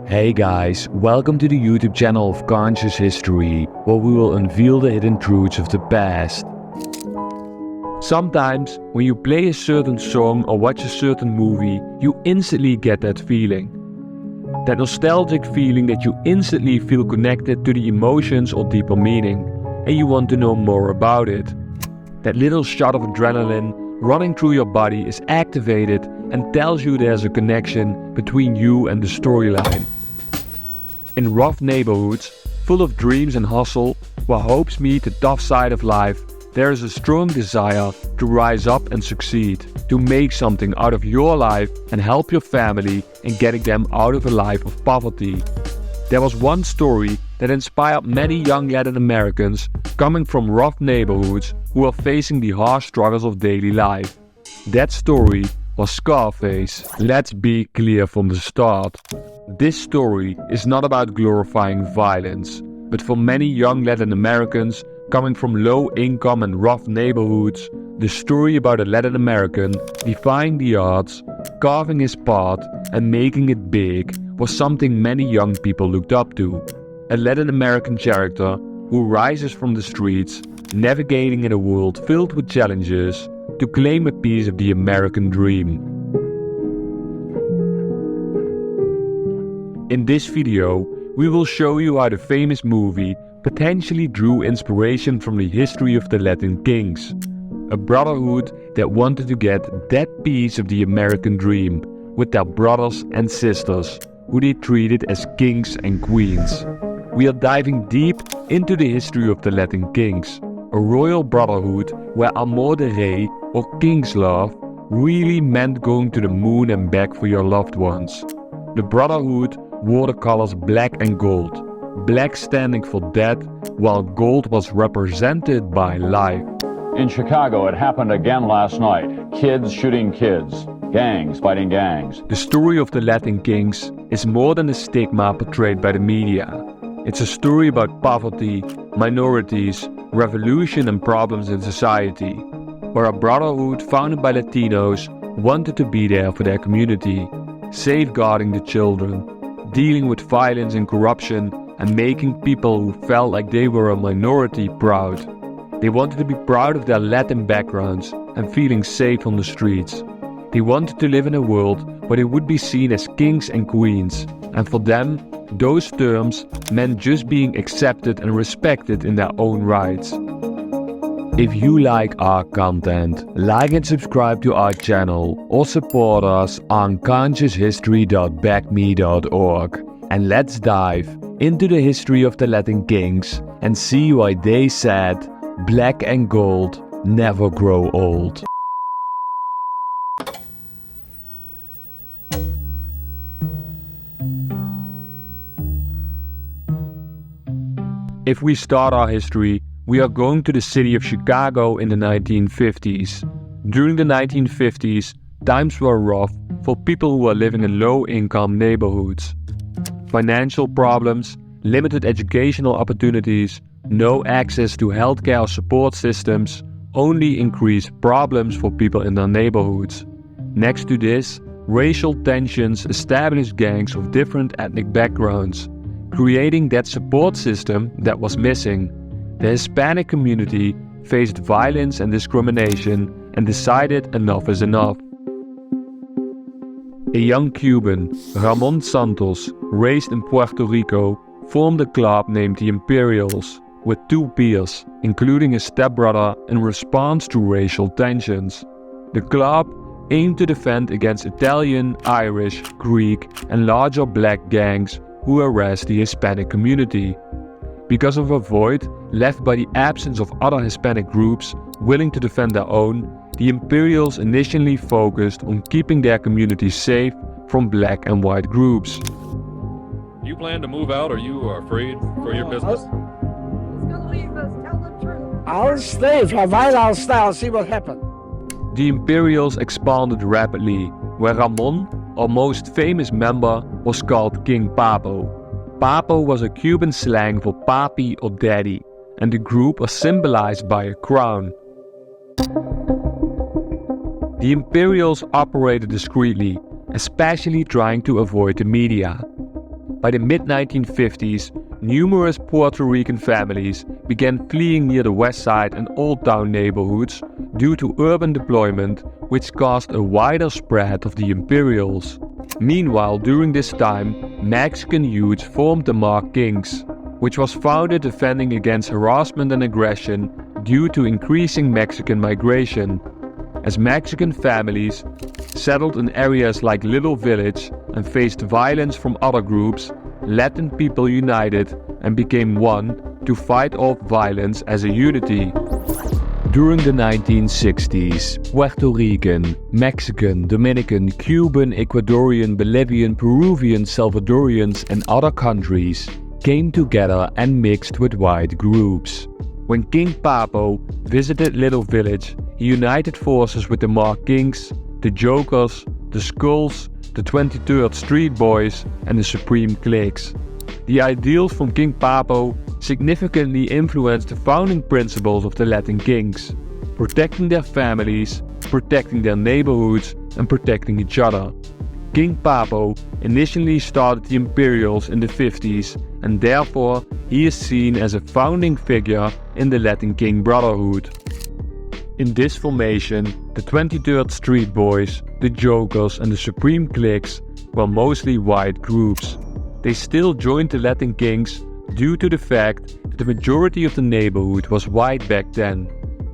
Hey guys, welcome to the YouTube channel of Conscious History, where we will unveil the hidden truths of the past. Sometimes, when you play a certain song or watch a certain movie, you instantly get that feeling. That nostalgic feeling that you instantly feel connected to the emotions or deeper meaning, and you want to know more about it. That little shot of adrenaline running through your body is activated and tells you there's a connection between you and the storyline. In rough neighborhoods, full of dreams and hustle, where hopes meet the tough side of life, there is a strong desire to rise up and succeed, to make something out of your life and help your family in getting them out of a life of poverty. There was one story that inspired many young Latin Americans coming from rough neighborhoods who are facing the harsh struggles of daily life. That story was Scarface. Let's be clear from the start. This story is not about glorifying violence, but for many young Latin Americans coming from low income and rough neighborhoods, the story about a Latin American defying the odds, carving his path and making it big was something many young people looked up to. A Latin American character who rises from the streets, navigating in a world filled with challenges, to claim a piece of the American dream. In this video, we will show you how the famous movie potentially drew inspiration from the history of the Latin kings. A brotherhood that wanted to get that piece of the American dream with their brothers and sisters, who they treated as kings and queens. We are diving deep into the history of the Latin kings, a royal brotherhood where Amor de Rey, or king's love, really meant going to the moon and back for your loved ones. The brotherhood wore the colors black and gold, black standing for death, while gold was represented by life. In Chicago, it happened again last night. Kids shooting kids, gangs fighting gangs. The story of the Latin kings is more than a stigma portrayed by the media. It's a story about poverty, minorities, revolution and problems in society, where a brotherhood founded by Latinos wanted to be there for their community, safeguarding the children, dealing with violence and corruption, and making people who felt like they were a minority proud. They wanted to be proud of their Latin backgrounds and feeling safe on the streets. They wanted to live in a world where they would be seen as kings and queens, and for them, those terms meant just being accepted and respected in their own rights. If you like our content, like and subscribe to our channel or support us on conscioushistory.backme.org. And let's dive into the history of the Latin kings and see why they said black and gold never grow old. If we start our history, we are going to the city of Chicago in the 1950s. During the 1950s, times were rough for people who were living in low-income neighborhoods. Financial problems, limited educational opportunities, no access to healthcare support systems only increased problems for people in their neighborhoods. Next to this, racial tensions established gangs of different ethnic backgrounds, creating that support system that was missing. The Hispanic community faced violence and discrimination and decided enough is enough. A young Cuban, Ramon Santos, raised in Puerto Rico, formed a club named the Imperials, with two peers, including his stepbrother, in response to racial tensions. The club aimed to defend against Italian, Irish, Greek, and larger black gangs who harassed the Hispanic community. Because of a void left by the absence of other Hispanic groups willing to defend their own, the Imperials initially focused on keeping their community safe from black and white groups. You plan to move out, or you are afraid for your business? He's gonna leave us, tell the truth. I'll stay. If I find I'll stay, I'll see what happens. The Imperials expanded rapidly, where Ramon, our most famous member, was called King Papo. Papo was a Cuban slang for papi or daddy, and the group was symbolized by a crown. The Imperials operated discreetly especially trying to avoid the media. By the mid-1950s, numerous Puerto Rican families began fleeing near the West Side and Old Town neighborhoods due to urban deployment, which caused a wider spread of the Imperials. Meanwhile, during this time, Mexican youths formed the Kings, which was founded defending against harassment and aggression due to increasing Mexican migration. As Mexican families settled in areas like Little Village and faced violence from other groups, Latin people united and became one to fight off violence as a unity. During the 1960s, Puerto Rican, Mexican, Dominican, Cuban, Ecuadorian, Bolivian, Peruvian, Salvadorians and other countries came together and mixed with white groups. When King Papo visited Little Village, he united forces with the Kings, the Jokers, the Skulls, the 23rd Street Boys and the Supreme Cliques. The ideals from King Papo significantly influenced the founding principles of the Latin Kings: protecting their families, protecting their neighborhoods and protecting each other. King Papo initially started the Imperials in the 50s, and therefore he is seen as a founding figure in the Latin King Brotherhood. In this formation, the 23rd Street Boys, the Jokers and the Supreme Cliques were mostly white groups. They still joined the Latin Kings due to the fact that the majority of the neighborhood was white back then.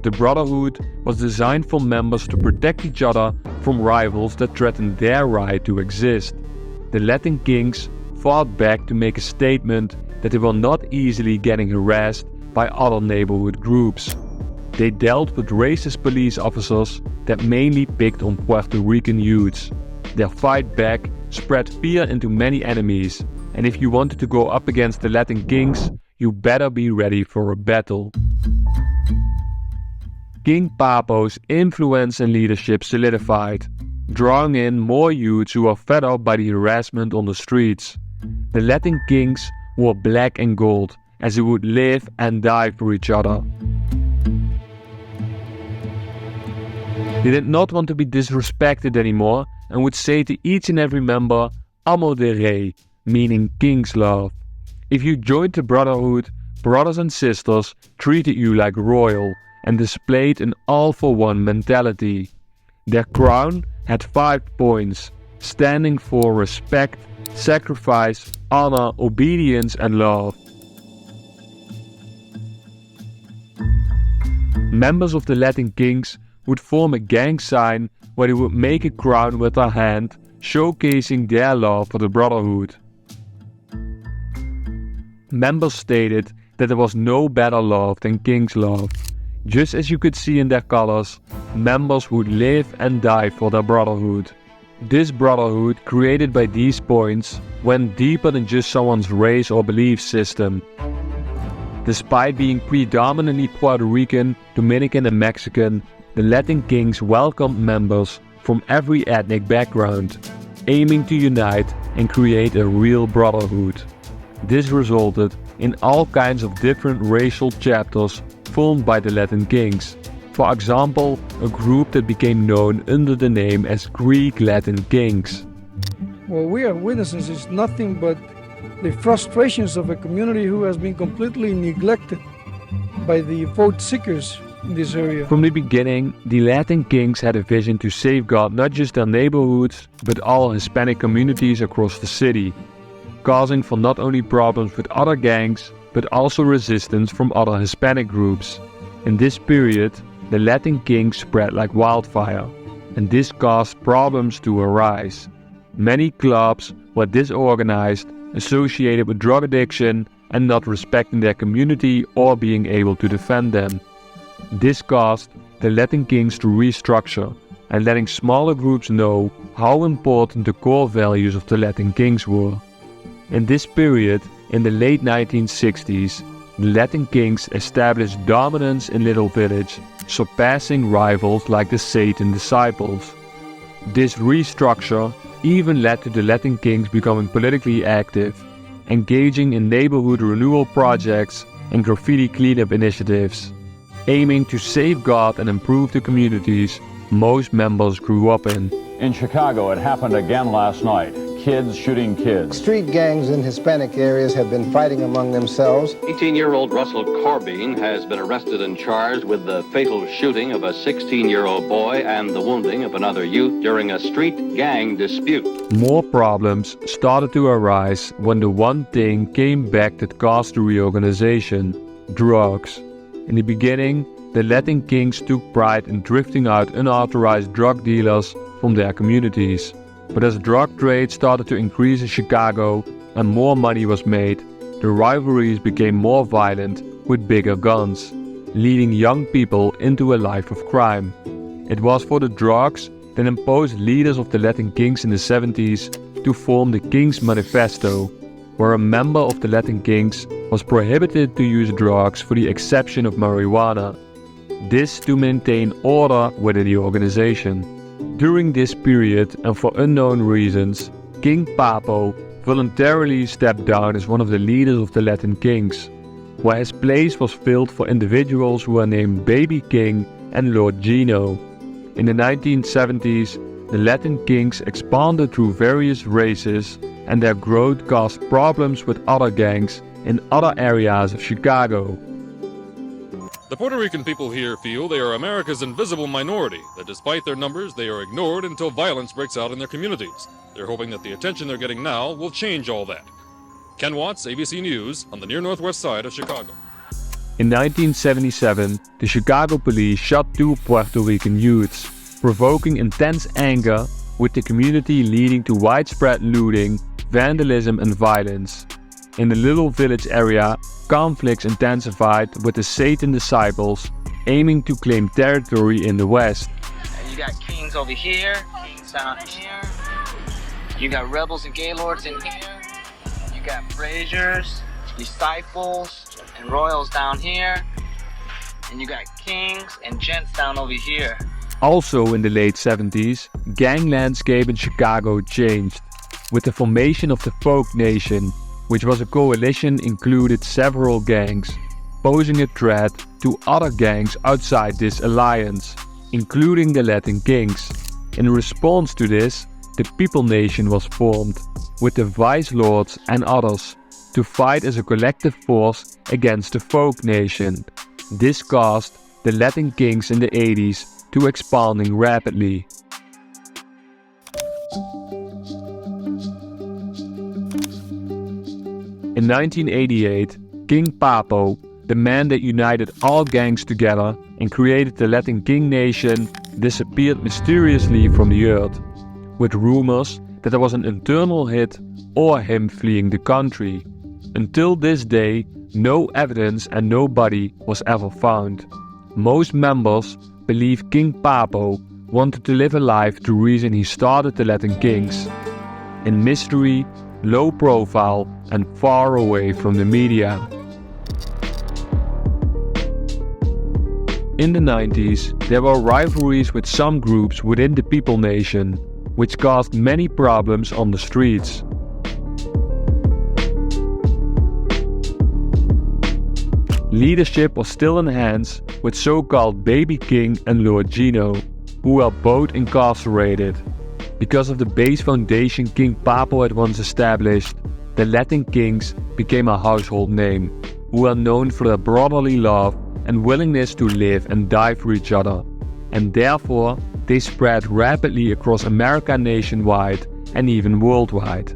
The Brotherhood was designed for members to protect each other from rivals that threatened their right to exist. The Latin Kings fought back to make a statement that they were not easily getting harassed by other neighborhood groups. They dealt with racist police officers that mainly picked on Puerto Rican youths. Their fight back spread fear into many enemies, and if you wanted to go up against the Latin Kings, you better be ready for a battle. King Papo's influence and leadership solidified, drawing in more youths who were fed up by the harassment on the streets. The Latin Kings wore black and gold, as they would live and die for each other. They did not want to be disrespected anymore and would say to each and every member, Amor de Rey, meaning King's love. If you joined the Brotherhood, brothers and sisters treated you like royal and displayed an all-for-one mentality. Their crown had 5 points, standing for respect, sacrifice, honor, obedience and love. Members of the Latin Kings would form a gang sign where they would make a crown with their hand, showcasing their love for the Brotherhood. Members stated that there was no better love than King's love. Just as you could see in their colors, members would live and die for their Brotherhood. This Brotherhood, created by these points, went deeper than just someone's race or belief system. Despite being predominantly Puerto Rican, Dominican and Mexican, the Latin Kings welcomed members from every ethnic background, aiming to unite and create a real brotherhood. This resulted in all kinds of different racial chapters formed by the Latin Kings. For example, a group that became known under the name as Greek Latin Kings. What we are witnessing is nothing but the frustrations of a community who has been completely neglected by the vote seekers in this area. From the beginning, the Latin Kings had a vision to safeguard not just their neighborhoods, but all Hispanic communities across the city, causing for not only problems with other gangs, but also resistance from other Hispanic groups. In this period, the Latin Kings spread like wildfire, and this caused problems to arise. Many clubs were disorganized, associated with drug addiction, and not respecting their community or being able to defend them. This caused the Latin Kings to restructure and letting smaller groups know how important the core values of the Latin Kings were. In this period, in the late 1960s, the Latin Kings established dominance in Little Village, surpassing rivals like the Satan Disciples. This restructure even led to the Latin Kings becoming politically active, engaging in neighborhood renewal projects and graffiti cleanup initiatives, aiming to safeguard and improve the communities most members grew up in. In Chicago, it happened again last night. Kids shooting kids. Street gangs in Hispanic areas have been fighting among themselves. 18-year-old Russell Corbeen has been arrested and charged with the fatal shooting of a 16-year-old boy and the wounding of another youth during a street gang dispute. More problems started to arise when the one thing came back that caused the reorganization: drugs. In the beginning, the Latin kings took pride in drifting out unauthorized drug dealers from their communities. But as drug trade started to increase in Chicago and more money was made, the rivalries became more violent with bigger guns, leading young people into a life of crime. It was for the drugs that imposed leaders of the Latin kings in the 70s to form the King's Manifesto, where a member of the Latin kings was prohibited to use drugs for the exception of marijuana. This to maintain order within the organization. During this period, and for unknown reasons, King Papo voluntarily stepped down as one of the leaders of the Latin kings, where his place was filled for individuals who were named Baby King and Lord Gino. In the 1970s, the Latin kings expanded through various races, and their growth caused problems with other gangs in other areas of Chicago. The Puerto Rican people here feel they are America's invisible minority, that despite their numbers, they are ignored until violence breaks out in their communities. They're hoping that the attention they're getting now will change all that. Ken Watts, ABC News, on the near northwest side of Chicago. In 1977, the Chicago police shot 2 Puerto Rican youths, provoking intense anger with the community, leading to widespread looting, vandalism and violence. In the little village area, conflicts intensified with the Satan disciples aiming to claim territory in the west. And you got kings over here, kings down here. You got rebels and gaylords in here. You got braziers, disciples, and royals down here. And you got kings and gents down over here. Also in the late 70s, gang landscape in Chicago changed, with the formation of the Folk Nation, which was a coalition included several gangs, posing a threat to other gangs outside this alliance, including the Latin Kings. In response to this, the People Nation was formed, with the Vice Lords and others, to fight as a collective force against the Folk Nation. This caused the Latin Kings in the 80s to expanding rapidly. In 1988, King Papo, the man that united all gangs together and created the Latin King Nation, disappeared mysteriously from the earth, with rumors that there was an internal hit or him fleeing the country. Until this day, no evidence and no body was ever found. Most members believe King Papo wanted to live a life the reason he started the Latin Kings. In mystery, low profile and far away from the media. In the 90s, there were rivalries with some groups within the People Nation, which caused many problems on the streets. Leadership was still in hands with so-called Baby King and Lord Gino, who were both incarcerated. Because of the base foundation King Papo had once established, the Latin Kings became a household name, who were known for their brotherly love and willingness to live and die for each other, and therefore they spread rapidly across America nationwide and even worldwide.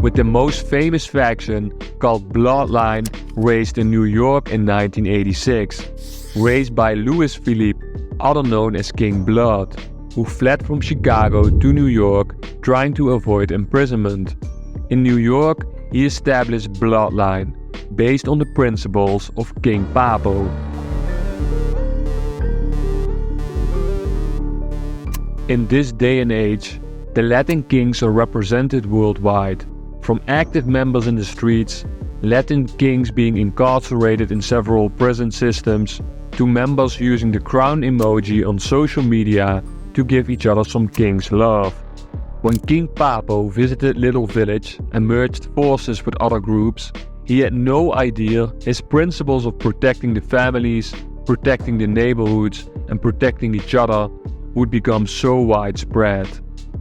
With the most famous faction, called Bloodline, raised in New York in 1986, raised by Luis Felipe, other known as King Blood, who fled from Chicago to New York trying to avoid imprisonment. In New York, he established Bloodline, based on the principles of King Papo. In this day and age, the Latin Kings are represented worldwide, from active members in the streets, Latin Kings being incarcerated in several prison systems, to members using the crown emoji on social media to give each other some King's love. When King Papo visited Little Village and merged forces with other groups, he had no idea his principles of protecting the families, protecting the neighborhoods, and protecting each other would become so widespread.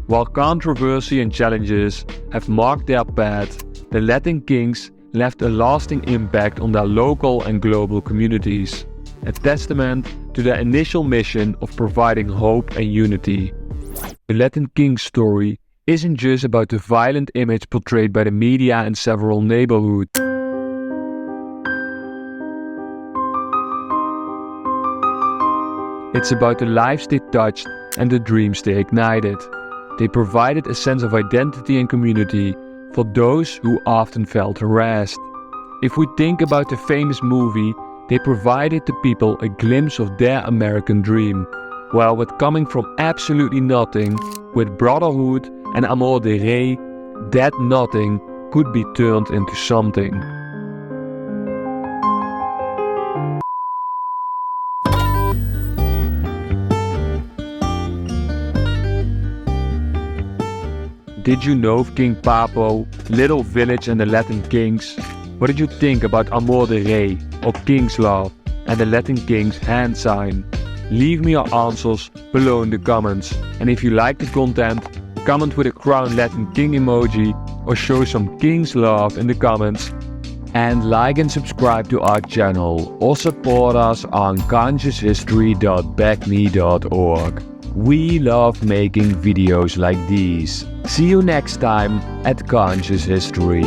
While controversy and challenges have marked their path, the Latin Kings left a lasting impact on their local and global communities, a testament to their initial mission of providing hope and unity. The Latin Kings story isn't just about the violent image portrayed by the media in several neighborhoods. It's about the lives they touched and the dreams they ignited. They provided a sense of identity and community for those who often felt harassed. If we think about the famous movie, they provided the people a glimpse of their American dream, while with coming from absolutely nothing, with Brotherhood and Amor de Rey, that nothing could be turned into something. Did you know of King Papo, Little Village and the Latin Kings? What did you think about Amor de Rey, or King's Love, and the Latin Kings hand sign? Leave me your answers below in the comments, and if you like the content, comment with a crown Latin King emoji or show some King's Love in the comments. And like and subscribe to our channel or support us on conscioushistory.backme.org. We love making videos like these. See you next time at Conscious History.